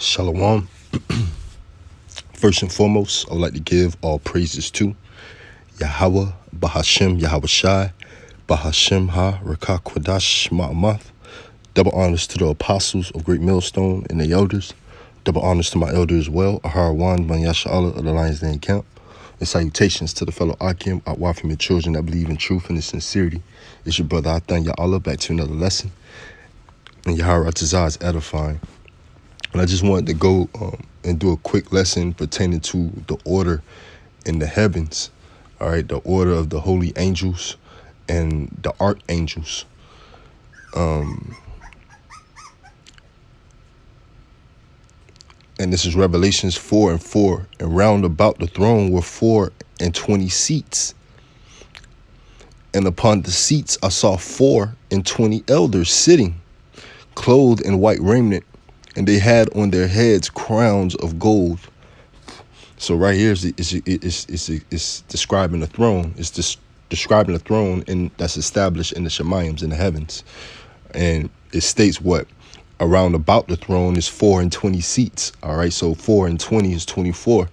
Shalom. First and foremost, I would like to give all praises to Yahweh, Bahashem, Yahweh Shai, Bahashem Ha, Rakah Kwadash, Ma'amath. Double honors to the apostles of Great Millstone and the elders. Double honors to my elder as well, Aharawan Ben Yasha'Allah of the Lions Den Camp. And salutations to the fellow Akim, Atwafim, and children that believe in truth and in sincerity. It's your brother Athan Ya'Allah back to another lesson. And Yahara Atazah is edifying. And I just wanted to go and do a quick lesson pertaining to the order in the heavens, all right, the order of the holy angels and the archangels. And this is Revelations 4:4. And round about the throne were 24 seats. And upon the seats I saw 24 elders sitting, clothed in white raiment, and they had on their heads crowns of gold. So right here is describing the throne. It's describing the throne that's established in the Shemayims in the heavens. And it states what? Around about the throne is 24 seats. All right, so 4 and 20 is 24.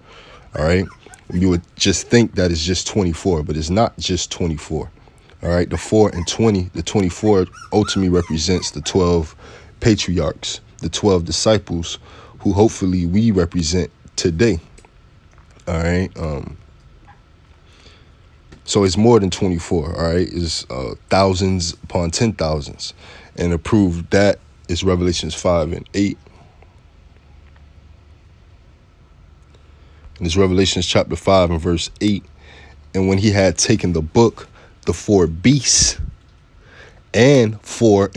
All right, you would just think that it's just 24, but it's not just 24. All right, the 4 and 20, the 24 ultimately represents the 12 patriarchs, the 12 disciples who hopefully we represent today. All right. So it's more than 24. All right. It's thousands upon 10,000s. And to prove that is Revelations 5:8. And it's Revelations chapter 5 and verse 8. And when he had taken the book, the 4 beasts and 24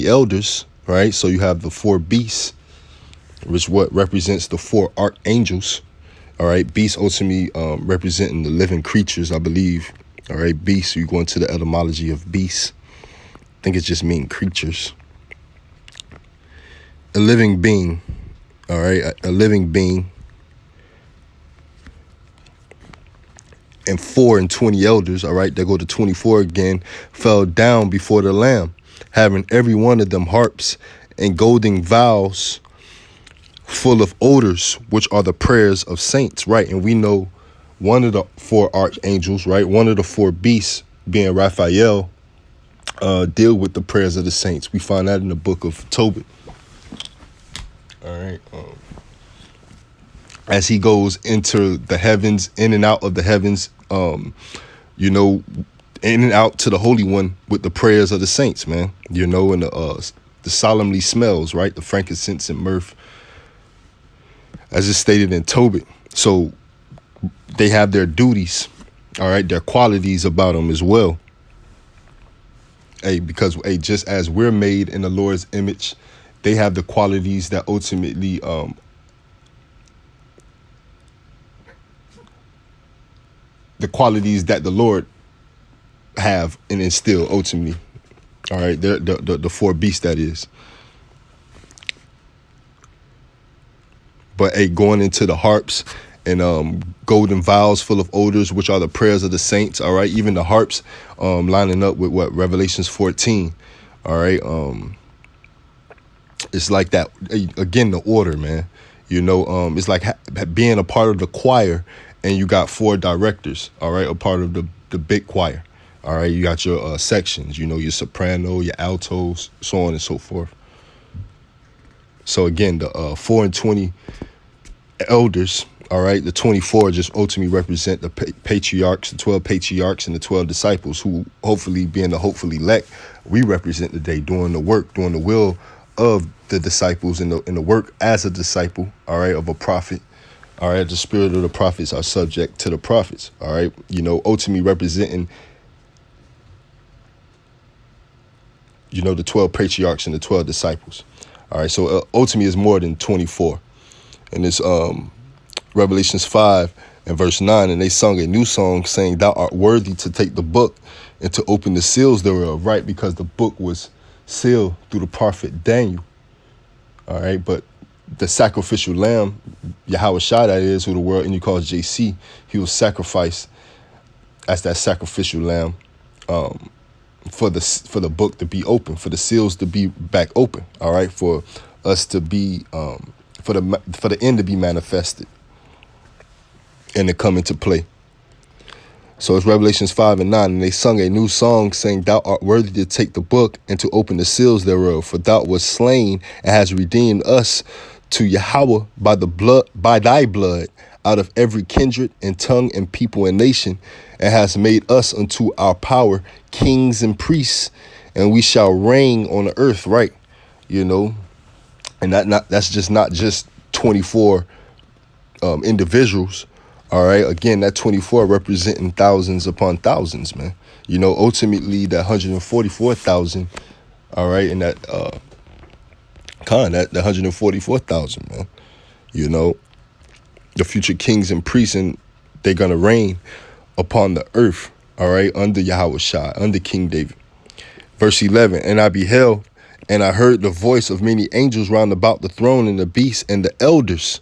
elders, right? So you have the 4 beasts, which what represents the 4 archangels. All right. Beasts ultimately representing the living creatures, I believe. All right. Beasts, you go into the etymology of beasts. I think it just means creatures. A living being. All right. A living being. And 24 elders. All right. They go to 24 again. Fell down before the Lamb, having every one of them harps and golden vials full of odors, which are the prayers of saints, right? And we know one of the 4 archangels, right? One of the 4 beasts, being Raphael, deal with the prayers of the saints. We find that in the book of Tobit. All right. As he goes into the heavens, in and out of the heavens, in and out to the Holy One with the prayers of the saints, man. And the solemnly smells, right? The frankincense and myrrh, as it's stated in Tobit. So they have their duties, all right, their qualities about them as well. Because just as we're made in the Lord's image, they have the qualities that ultimately the qualities that the Lord have and instill ultimately. All right, the 4 beasts, that is. But going into the harps and golden vials full of odors, which are the prayers of the saints. All right, even the harps lining up with what Revelations 14. All right, it's like that again. The order, man. It's like being a part of the choir, and you got 4 directors. All right, a part of the big choir. All right, you got your sections. Your soprano, your altos, so on and so forth. So again, the 24 elders, all right, the 24 just ultimately represent the patriarchs, the 12 patriarchs and the 12 disciples, who hopefully, being the hopefully elect, we represent today, doing the work, doing the will of the disciples and the work as a disciple, all right, of a prophet. All right, the spirit of the prophets are subject to the prophets. All right, ultimately representing the 12 patriarchs and the 12 disciples. All right, so ultimately is more than 24. And it's Revelations 5 and verse 9. And they sung a new song saying, "Thou art worthy to take the book and to open the seals thereof," right? Because the book was sealed through the prophet Daniel. All right, but the sacrificial lamb, Yahweh Shai, that is, who the world and you call JC, he was sacrificed as that sacrificial lamb for the book to be open, for the seals to be back open. All right, for us to be for the end to be manifested and to come into play. So it's Revelations 5 and 9, and they sung a new song, saying, Thou art worthy to take the book and to open the seals thereof, for thou wast slain and hast redeemed us to Yahweh by thy blood, out of every kindred and tongue and people and nation, and hast made us unto our power kings and priests, and we shall reign on the earth, right? You know, and that's just not just 24 individuals. All right. Again, that 24 representing thousands upon thousands, man. You know, ultimately that 144,000. All right. And that that 144,000, man. You know, the future kings and priests, and they're going to reign upon the earth. All right. Under Yahweh Shai, under King David. Verse 11. And I beheld, and I heard the voice of many angels round about the throne and the beast and the elders.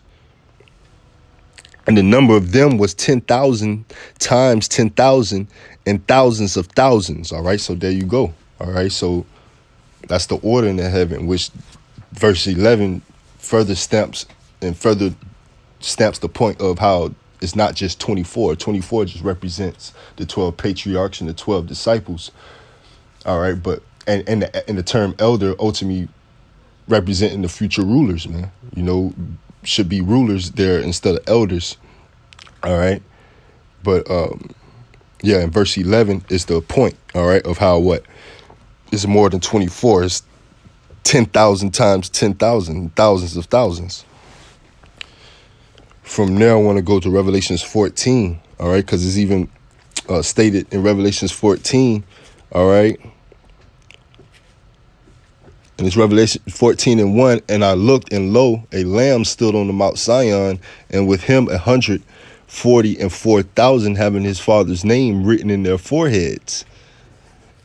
And the number of them was 10,000 times 10,000 and thousands of thousands. All right. So there you go. All right. So that's the order in the heaven, which verse 11 further stamps the point of how it's not just 24. 24 just represents the 12 patriarchs and the 12 disciples. All right. But and the term elder ultimately representing the future rulers, man. You know, should be rulers there instead of elders. All right. But yeah, in verse 11 is the point, all right, of how what is more than 24. It's 10,000 times 10,000, thousands of thousands. From there, I want to go to Revelations 14, all right, because it's even stated in Revelations 14, all right. And it's Revelation 14 and 1. And I looked, and lo, a lamb stood on the Mount Zion, and with him 144,000 having his father's name written in their foreheads.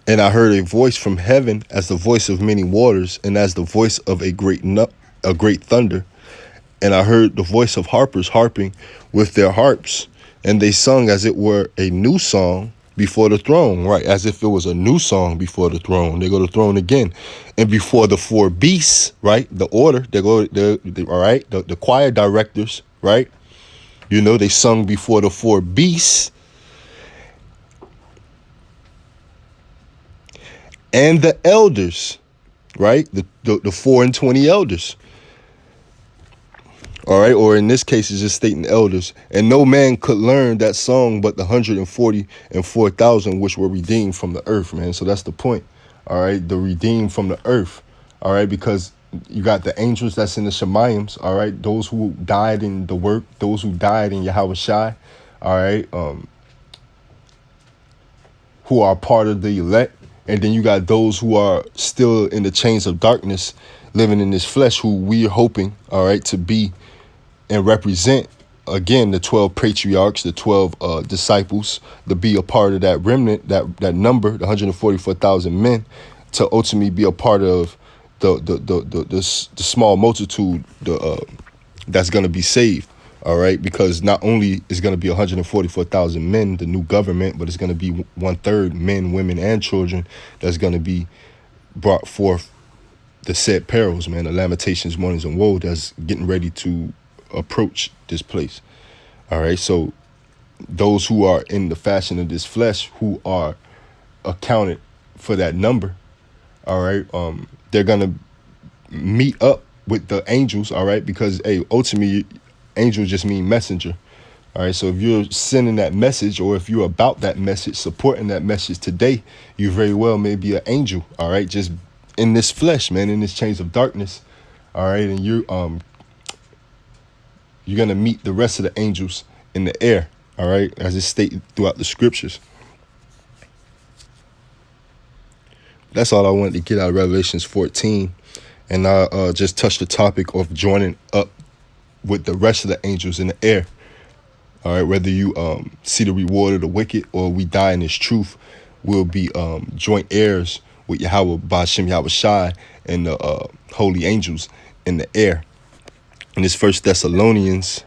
And I heard a voice from heaven as the voice of many waters, and as the voice of a great thunder. And I heard the voice of harpers harping with their harps, and they sung as it were a new song before the throne, right? As if it was a new song before the throne. They go to the throne again. And before the four beasts, right? The order, all right? The choir directors, right? You know, they sung before the four beasts. And the elders, right? The 4 and 20 elders. All right, or in this case, it's just stating elders. And no man could learn that song but the 144,000 which were redeemed from the earth, man. So that's the point. All right, the redeemed from the earth. All right, because you got the angels that's in the Shemaims. All right, those who died in the work, those who died in Yahweh Shai. All right, who are part of the elect. And then you got those who are still in the chains of darkness, living in this flesh, who we are hoping, all right, to be and represent, again, the 12 patriarchs, the 12 disciples, to be a part of that remnant, that number, the 144,000 men, to ultimately be a part of the small multitude that's going to be saved. All right, because not only is going to be 144,000 men, the new government, but it's going to be 1/3 men, women, and children that's going to be brought forth the said perils, man, the lamentations, mournings, and woe that's getting ready to approach this place. All right, so those who are in the fashion of this flesh, who are accounted for that number, all right, they're going to meet up with the angels, all right, because, hey, ultimately, angel just mean messenger. All right, so if you're sending that message, or if you're about that message, supporting that message today, you very well may be an angel, all right, just in this flesh, man, in this chains of darkness, all right, and you're gonna meet the rest of the angels in the air, all right, as it's stated throughout the scriptures. That's all I wanted to get out of Revelations 14, and I just touched the topic of joining up with the rest of the angels in the air. All right, whether you see the reward of the wicked or we die in this truth, we'll be joint heirs with Yahweh Ba'ashem Yahweh Shai and the holy angels in the air. And this 1 Thessalonians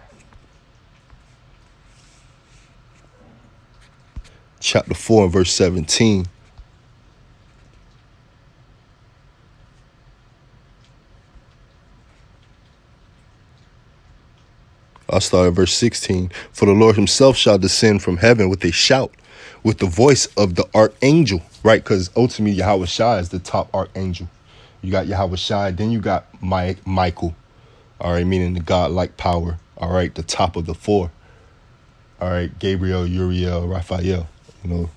chapter 4 and verse 17. I'll start at verse 16. For the Lord himself shall descend from heaven with a shout, with the voice of the archangel, right? Because ultimately Yahweh Shai is the top archangel. You got Yahweh Shai, then you got Michael, all right, meaning the God-like power, all right, the top of the four, all right, Gabriel, Uriel, Raphael, you know.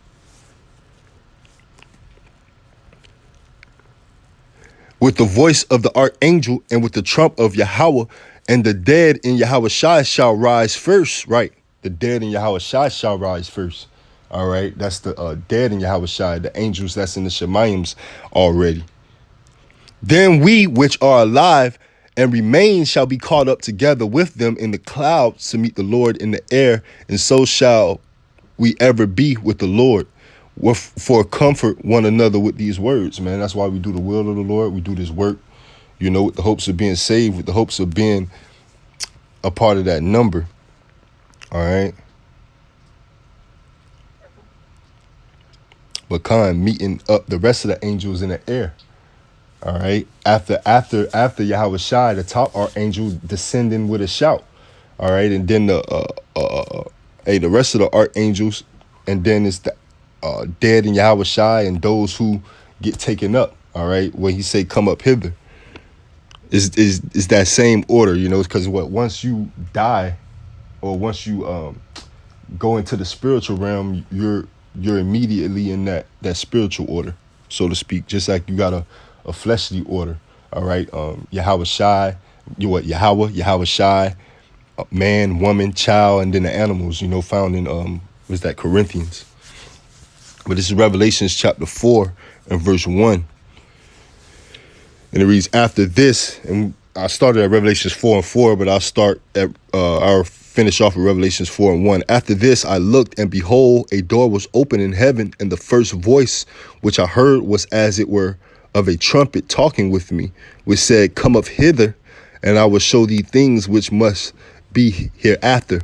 With the voice of the archangel and with the trump of Yahweh, and the dead in Yahweh Shai shall rise first, right? The dead in Yahweh Shai shall rise first, all right? That's the dead in Yahweh Shai, the angels that's in the Shemayims already. Then we which are alive and remain shall be caught up together with them in the clouds to meet the Lord in the air, and so shall we ever be with the Lord. For comfort one another with these words, man. That's why we do the will of the Lord. We do this work, you know, with the hopes of being saved, with the hopes of being a part of that number. All right. But meeting up the rest of the angels in the air. All right. After Yahweh Shai, the top archangel descending with a shout. All right. And then the rest of the archangels, and then it's the dead in Yahweh Shai and those who get taken up. All right. When he say come up hither, is that same order, you know, because once you die or once you go into the spiritual realm, you're immediately in that spiritual order, so to speak, just like you got a fleshly order. All right. Yahweh Shai, Yahweh Shai, man, woman, child, and then the animals, you know, found in was that Corinthians. But this is Revelations chapter 4 and verse 1. And it reads, after this, and I started at Revelations 4 and 4, but I'll finish off with Revelations 4 and 1. After this, I looked, and behold, a door was open in heaven, and the first voice which I heard was as it were of a trumpet talking with me, which said, come up hither, and I will show thee things which must be hereafter.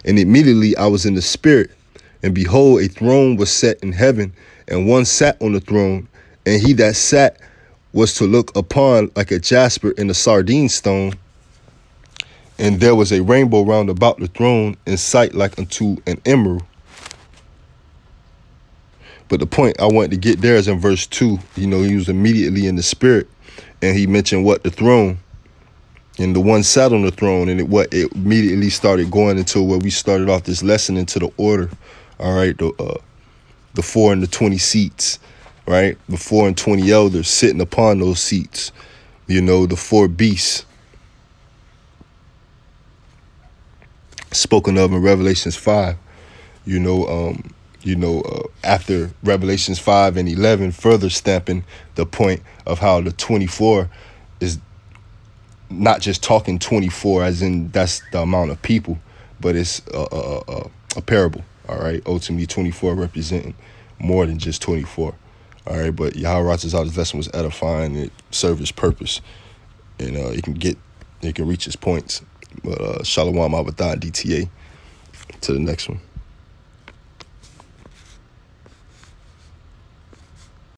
And immediately I was in the spirit, and behold, a throne was set in heaven, and one sat on the throne, and he that sat was to look upon like a jasper and a sardine stone. And there was a rainbow round about the throne, in sight like unto an emerald. But the point I wanted to get there is in verse 2. You know, he was immediately in the spirit, and he mentioned what? The throne. And the one sat on the throne, and it immediately started going into where we started off this lesson, into the order. All right, the 4 and the 20 seats, right? The 4 and 20 elders sitting upon those seats. You know, the 4 beasts spoken of in Revelations 5. After Revelations 5 and 11, further stamping the point of how the 24 is not just talking 24 as in that's the amount of people, but it's a parable. All right, ultimately 24 representing more than just 24. All right, but Yahweh Ratazah's lesson was edifying. It served its purpose, and it can reach its points. But Shalom Abadan DTA. To the next one.